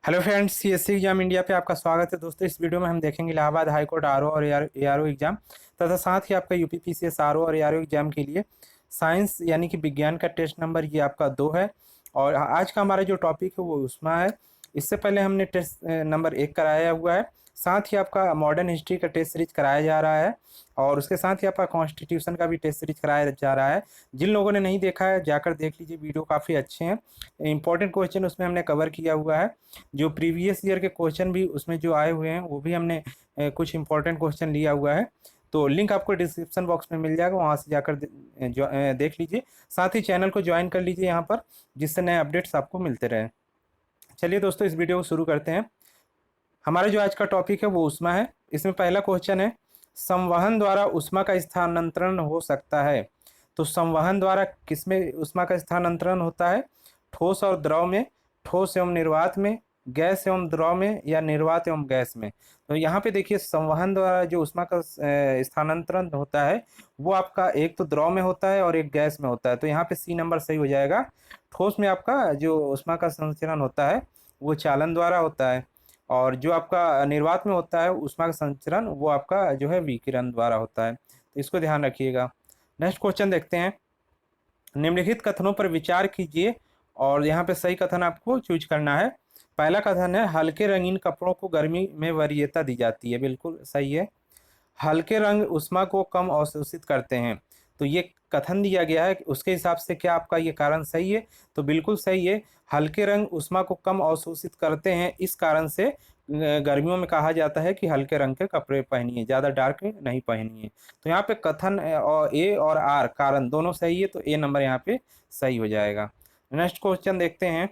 Hello friends, CSC exam India पे आपका स्वागत है। दोस्तों, इस वीडियो में हम देखेंगे इलाहाबाद हाई कोर्ट आरओ और एआरओ एग्जाम तथा साथ ही आपका यूपीपीसीएस आरओ और एआरओ एग्जाम के लिए साइंस यानी कि विज्ञान का टेस्ट नंबर ये आपका 2 है। और आज का हमारा जो टॉपिक है वो उसमें है। इससे पहले हमने टेस्ट नंबर 1 कराया हुआ है। साथ ही आपका मॉडर्न हिस्ट्री का टेस्ट सीरीज कराया जा रहा है और उसके साथ ही आपका कॉन्स्टिट्यूशन का भी टेस्ट सीरीज कराया जा रहा है। जिन लोगों ने नहीं देखा है जाकर देख लीजिए, वीडियो काफ़ी अच्छे हैं। इंपॉर्टेंट क्वेश्चन उसमें हमने कवर किया हुआ है। जो प्रीवियस ईयर के क्वेश्चन भी उसमें जो आए हुए हैं वो भी हमने कुछ इंपॉर्टेंट क्वेश्चन लिया हुआ है। तो लिंक आपको डिस्क्रिप्शन बॉक्स में मिल जाएगा, वहाँ से जाकर देख लीजिए। साथ ही चैनल को ज्वाइन कर लीजिए यहाँ पर, जिससे नए अपडेट्स आपको मिलते रहें। चलिए दोस्तों, इस वीडियो को शुरू करते हैं। हमारा जो आज का टॉपिक है वो ऊष्मा है। इसमें पहला क्वेश्चन है, संवहन द्वारा ऊष्मा का स्थानांतरण हो सकता है। तो संवहन द्वारा किसमें ऊष्मा का स्थानांतरण होता है? ठोस और द्रव में, ठोस एवं निर्वात में, गैस एवं द्रव में, या निर्वात एवं गैस में। तो यहाँ पे देखिए, संवहन द्वारा जो ऊष्मा का स्थानांतरण होता है वो आपका एक तो द्रव में होता है और एक गैस में होता है। तो यहाँ पे सी नंबर सही हो जाएगा। ठोस में आपका जो ऊष्मा का संचरण होता है वो चालन द्वारा होता है, और जो आपका निर्वात में होता है ऊष्मा का संचरण वो आपका जो है विकिरण द्वारा होता है। तो इसको ध्यान रखिएगा। नेक्स्ट क्वेश्चन देखते हैं। निम्नलिखित कथनों पर विचार कीजिए और यहाँ पे सही कथन आपको चूज करना है। पहला कथन है, हल्के रंगीन कपड़ों को गर्मी में वरीयता दी जाती है। बिल्कुल सही है। हल्के रंग ऊष्मा को कम अवशोषित करते हैं। तो ये कथन दिया गया है, उसके हिसाब से क्या आपका ये कारण सही है? तो बिल्कुल सही है। हल्के रंग ऊष्मा को कम अवशोषित करते हैं, इस कारण से गर्मियों में कहा जाता है कि हल्के रंग के कपड़े पहनिए, ज़्यादा डार्क नहीं पहनिए। तो यहाँ पे कथन और ए और आर कारण दोनों सही है, तो ए नंबर यहाँ पे सही हो जाएगा। नेक्स्ट क्वेश्चन देखते हैं।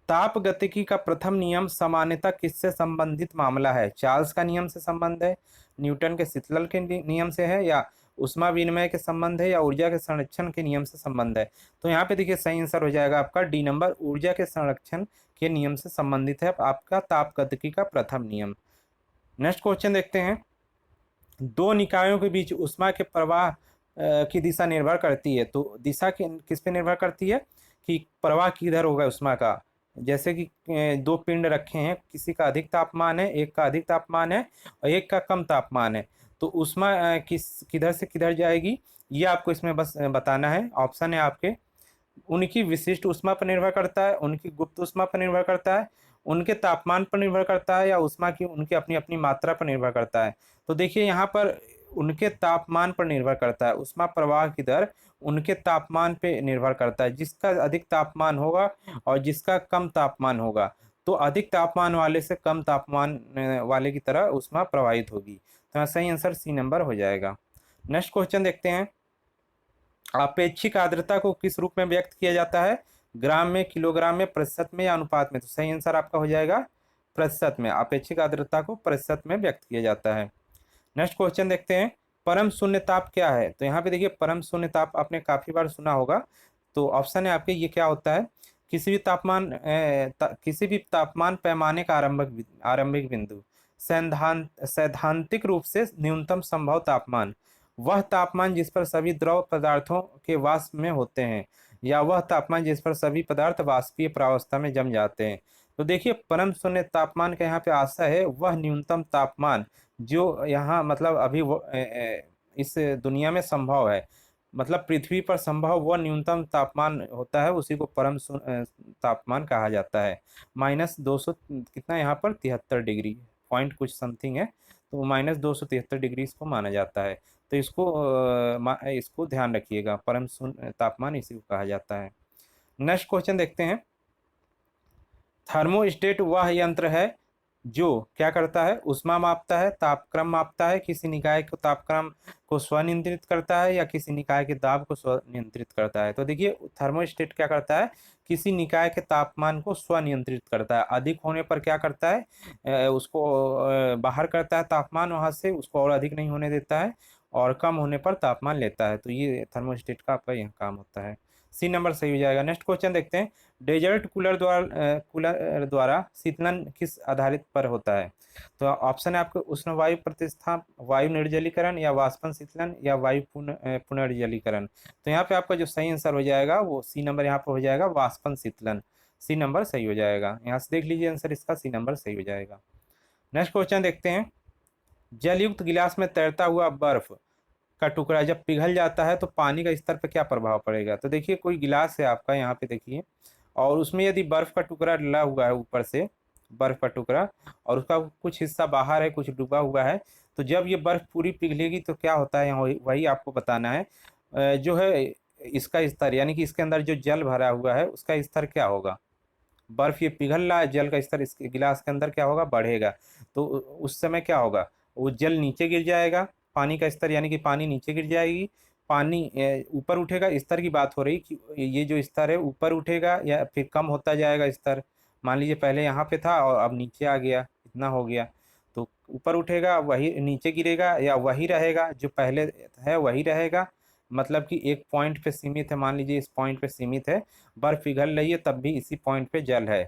ताप गतिकी का प्रथम नियम सामान्यतः किससे संबंधित मामला है? चार्ल्स का नियम से संबंध है, न्यूटन के शीतल के नियम से है, या उष्मा विनिमय के संबंध है, या ऊर्जा के संरक्षण के नियम से संबंध है? तो यहाँ पे देखिए सही आंसर हो जाएगा आपका डी नंबर, ऊर्जा के संरक्षण के नियम से संबंधित है आपका ताप गतिकी का प्रथम नियम। नेक्स्ट क्वेश्चन देखते हैं। दो निकायों के बीच ऊष्मा के प्रवाह की दिशा निर्भर करती है। तो दिशा किस पे निर्भर करती है कि प्रवाह किधर होगा ऊष्मा का? जैसे कि दो पिंड रखे हैं, किसी का अधिक तापमान है, एक का अधिक तापमान है और एक का कम तापमान है। तो ऊष्मा किधर से किधर जाएगी, ये आपको इसमें बस बताना है। ऑप्शन है आपके, उनकी विशिष्ट ऊष्मा पर निर्भर करता है, उनकी गुप्त ऊष्मा पर निर्भर करता है, उनके तापमान पर निर्भर करता है, या ऊष्मा की उनकी अपनी अपनी मात्रा पर निर्भर करता है। तो देखिए यहाँ पर उनके तापमान पर निर्भर करता है। ऊष्मा प्रवाह की दर उनके तापमान पे निर्भर करता है। जिसका अधिक तापमान होगा और जिसका कम तापमान होगा, तो अधिक तापमान वाले से कम तापमान वाले की तरह ऊष्मा प्रवाहित होगी। तो सही आंसर सी नंबर हो जाएगा। नेक्स्ट क्वेश्चन देखते हैं। अपेक्षिक आर्द्रता को किस रूप में व्यक्त किया जाता है? ग्राम में, किलोग्राम में, प्रतिशत में, या अनुपात में? तो सही आंसर आपका हो जाएगा प्रतिशत में। अपेक्षिक आर्द्रता को प्रतिशत में व्यक्त किया जाता है। नेक्स्ट क्वेश्चन देखते हैं। परम शून्य ताप क्या है? तो यहाँ पे देखिए, परम शून्य ताप आपने काफी बार सुना होगा। तो ऑप्शन है आपके, ये क्या होता है? किसी भी तापमान पैमाने का आरंभिक बिंदु, सैद्धांतिक रूप से न्यूनतम संभव तापमान, वह तापमान जिस पर सभी द्रव पदार्थों के वाष्प में होते हैं, या वह तापमान जिस पर सभी पदार्थ वाष्पीय प्रावस्था में जम जाते हैं। तो देखिए, परम शून्य तापमान का यहाँ पे आशय है वह न्यूनतम तापमान जो यहाँ मतलब अभी इस दुनिया में संभव है, मतलब पृथ्वी पर संभव वह न्यूनतम तापमान होता है, उसी को परम तापमान कहा जाता है। -200 कितना यहाँ पर 73 डिग्री पॉइंट कुछ समथिंग है, तो -273 डिग्री इसको माना जाता है। तो इसको ध्यान रखिएगा, परम शून्य तापमान इसी को कहा जाता है। नेक्स्ट क्वेश्चन देखते हैं। थर्मोस्टेट वह यंत्र है जो क्या करता है? ऊष्मा मापता है, तापक्रम मापता है, किसी निकाय को तापक्रम को स्वनियंत्रित करता है, या किसी निकाय के दाब को स्वनियंत्रित करता है? तो देखिए, थर्मोस्टेट क्या करता है? किसी निकाय के तापमान को स्वनियंत्रित करता है। अधिक होने पर क्या करता है? उसको बाहर करता है तापमान वहां से, उसको और अधिक नहीं होने देता है, और कम होने पर तापमान लेता है। तो ये थर्मोस्टेट का आपका यह काम होता है। सी नंबर सही हो जाएगा। नेक्स्ट क्वेश्चन देखते हैं। डेजर्ट कूलर द्वारा शीतलन किस आधारित पर होता है? तो ऑप्शन है आपके, उष्ण वायु प्रतिस्थाप, वायु निर्जलीकरण, या वाष्पन शीतलन, या वायु पुनर्जलीकरण। तो यहाँ पे आपका जो सही आंसर हो जाएगा वो सी नंबर यहाँ पे हो जाएगा, वाष्पन शीतलन। सी नंबर सही हो जाएगा। यहाँ से देख लीजिए आंसर इसका सी नंबर सही हो जाएगा। नेक्स्ट क्वेश्चन देखते हैं। जलयुक्त गिलास में तैरता हुआ बर्फ का टुकड़ा जब पिघल जाता है तो पानी का स्तर पर क्या प्रभाव पड़ेगा। तो देखिए कोई गिलास है आपका, यहाँ पे देखिए, और उसमें यदि बर्फ का टुकड़ा डला हुआ है ऊपर से, बर्फ का टुकड़ा, और उसका कुछ हिस्सा बाहर है, कुछ डूबा हुआ है, तो जब ये बर्फ पूरी पिघलेगी तो क्या होता है, यहाँ वही आपको बताना है। जो है इसका स्तर, यानी कि इसके अंदर जो जल भरा हुआ है उसका स्तर क्या होगा। बर्फ ये पिघल रहा है, जल का स्तर इस गिलास के अंदर क्या होगा, बढ़ेगा। तो उस समय क्या होगा, वो जल नीचे गिर जाएगा, पानी का स्तर यानी कि पानी नीचे गिर जाएगी, पानी ऊपर उठेगा। स्तर की बात हो रही कि ये जो स्तर है ऊपर उठेगा या फिर कम होता जाएगा स्तर। मान लीजिए पहले यहाँ पे था और अब नीचे आ गया, इतना हो गया, तो ऊपर उठेगा, वही नीचे गिरेगा, या वही रहेगा जो पहले है वही रहेगा। मतलब कि एक पॉइंट पे सीमित है, मान लीजिए इस पॉइंट पे सीमित है, बर्फ पिघल रही है तब भी इसी पॉइंट पे जल है।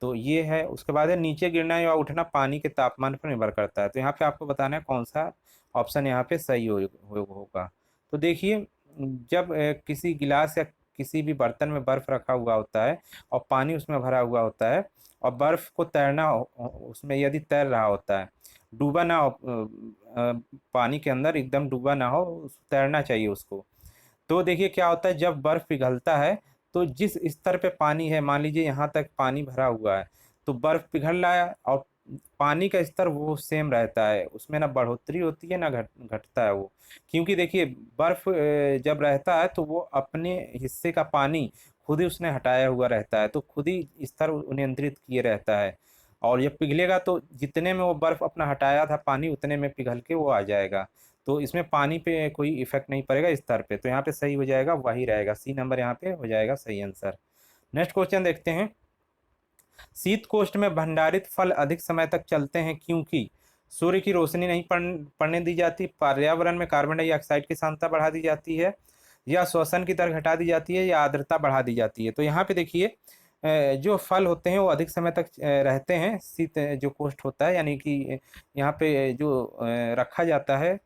तो ये है। उसके बाद है नीचे गिरना या उठना पानी के तापमान पर निर्भर करता है। तो यहाँ पे आपको बताना है कौन सा ऑप्शन यहाँ पे सही होगा। तो देखिए जब किसी गिलास या किसी भी बर्तन में बर्फ रखा हुआ होता है और पानी उसमें भरा हुआ होता है, और बर्फ को तैरना उसमें यदि तैर रहा होता है, डूबा ना हो, पानी के अंदर एकदम डूबा ना हो, तैरना चाहिए उसको। तो देखिए क्या होता है, जब बर्फ पिघलता है तो जिस स्तर पे पानी है, मान लीजिए यहाँ तक पानी भरा हुआ है, तो बर्फ पिघल रहा है और पानी का स्तर वो सेम रहता है, उसमें ना बढ़ोतरी होती है ना घटता है वो। क्योंकि देखिए बर्फ जब रहता है तो वो अपने हिस्से का पानी खुद ही उसने हटाया हुआ रहता है, तो खुद ही स्तर नियंत्रित किए रहता है। और जब पिघलेगा तो जितने में वो बर्फ अपना हटाया था पानी, उतने में पिघल के वो आ जाएगा। तो इसमें पानी पे कोई इफेक्ट नहीं पड़ेगा स्तर पे। तो यहाँ पे सही हो जाएगा, वही रहेगा, सी नंबर यहाँ पे हो जाएगा सही आंसर। नेक्स्ट क्वेश्चन देखते हैं। शीत कोष्ठ में भंडारित फल अधिक समय तक चलते हैं क्योंकि सूर्य की रोशनी नहीं पड़ने दी जाती, पर्यावरण में कार्बन डाइऑक्साइड की सांद्रता बढ़ा दी जाती है, या श्वसन की दर घटा दी जाती है, या आर्द्रता बढ़ा दी जाती है। तो यहाँ पे देखिए जो फल होते हैं वो अधिक समय तक रहते हैं शीत जो कोष्ठ होता है, यानी कि यहाँ पे जो रखा जाता है,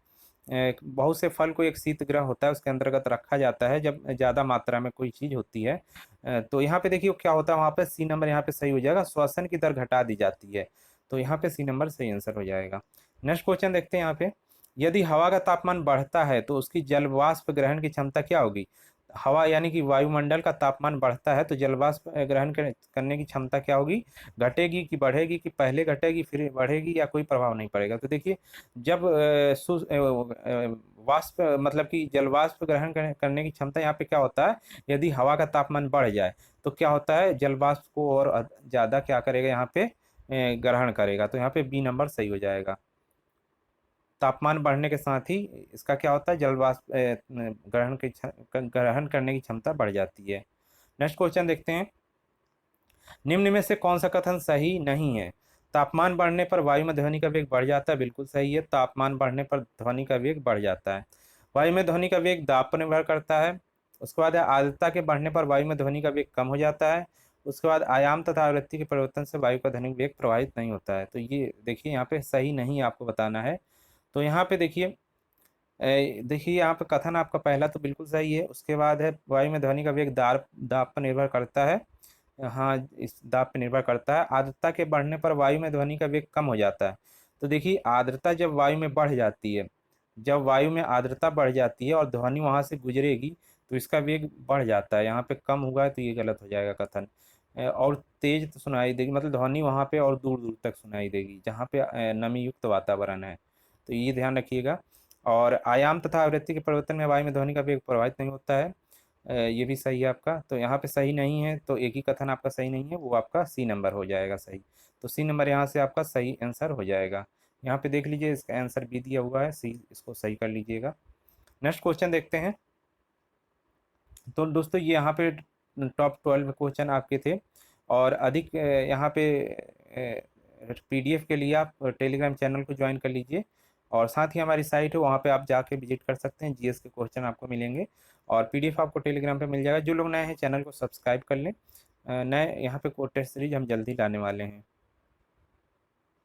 बहुत से फल को एक शीत गृह होता है उसके अंतर्गत रखा जाता है जब ज़्यादा मात्रा में कोई चीज़ होती है। तो यहाँ पे देखिए क्या होता है, वहाँ पे सी नंबर यहाँ पे सही हो जाएगा, श्वसन की दर घटा दी जाती है। तो यहाँ पे सी नंबर सही आंसर हो जाएगा। नेक्स्ट क्वेश्चन देखते हैं यहाँ पे। यदि हवा का तापमान बढ़ता है तो उसकी जल वाष्प ग्रहण की क्षमता क्या होगी। हवा यानी कि वायुमंडल का तापमान बढ़ता है तो जल वाष्प ग्रहण करने की क्षमता क्या होगी, घटेगी कि बढ़ेगी, कि पहले घटेगी फिर बढ़ेगी, या कोई प्रभाव नहीं पड़ेगा। तो देखिए जब वाष्प मतलब कि जल वाष्प ग्रहण करने की क्षमता यहाँ पे क्या होता है, यदि हवा का तापमान बढ़ जाए तो क्या होता है, जल वाष्प को और ज़्यादा क्या करेगा यहाँ पे ग्रहण करेगा। तो यहाँ पे बी नंबर सही हो जाएगा। तापमान बढ़ने के साथ ही इसका क्या होता है, जल वाष्प ग्रहण करने की क्षमता बढ़ जाती है। नेक्स्ट क्वेश्चन देखते हैं। निम्न में से कौन सा कथन सही नहीं है। तापमान बढ़ने पर वायु में ध्वनि का वेग बढ़ जाता है, बिल्कुल सही है, तापमान बढ़ने पर ध्वनि का वेग बढ़ जाता है। वायु में ध्वनि का वेग दाब पर निर्भर करता है। उसके बाद है आर्द्रता के बढ़ने पर वायु में ध्वनि का वेग कम हो जाता है। उसके बाद आयाम तथा आवृत्ति के परिवर्तन से वायु का ध्वनिक वेग प्रभावित नहीं होता है। तो ये देखिए यहाँ पे सही नहीं आपको बताना है। तो यहाँ पे देखिए यहाँ पे कथन आपका पहला तो बिल्कुल सही है। उसके बाद है वायु में ध्वनि का वेग दाब दाब पर निर्भर करता है। हाँ, इस दाब पे निर्भर करता है। आर्द्रता के बढ़ने पर वायु में ध्वनि का वेग कम हो जाता है। तो देखिए आर्द्रता जब वायु में बढ़ जाती है, जब वायु में आर्द्रता बढ़ जाती है और ध्वनि वहां से गुजरेगी तो इसका वेग बढ़ जाता है। यहाँ पे कम हुआ है तो ये गलत हो जाएगा कथन। और तेज तो सुनाई देगी, मतलब ध्वनि वहां पे और दूर दूर तक सुनाई देगी जहाँ पे नमी युक्त वातावरण है। तो ये ध्यान रखिएगा। और आयाम तथा आवृत्ति के परिवर्तन में वायु में ध्वनि का वेग प्रभावित नहीं होता है। ये भी सही है आपका। तो यहाँ पे सही नहीं है, तो एक ही कथन आपका सही नहीं है, वो आपका सी नंबर हो जाएगा सही। तो सी नंबर यहाँ से आपका सही आंसर हो जाएगा। यहाँ पे देख लीजिए इसका आंसर बी दिया हुआ है, सी इसको सही कर लीजिएगा। नेक्स्ट क्वेश्चन देखते हैं। तो दोस्तों ये यहाँ पे टॉप 12 क्वेश्चन आपके थे। और अधिक यहाँ पे पीडीएफ के लिए आप टेलीग्राम चैनल को ज्वाइन कर लीजिए। और साथ ही हमारी साइट है, वहाँ पे आप जाके विजिट कर सकते हैं, जीएस के क्वेश्चन आपको मिलेंगे और पीडीएफ आपको टेलीग्राम पे मिल जाएगा। जो लोग नए हैं चैनल को सब्सक्राइब कर लें। नए यहाँ पे टेस्ट सीरीज हम जल्दी लाने वाले हैं।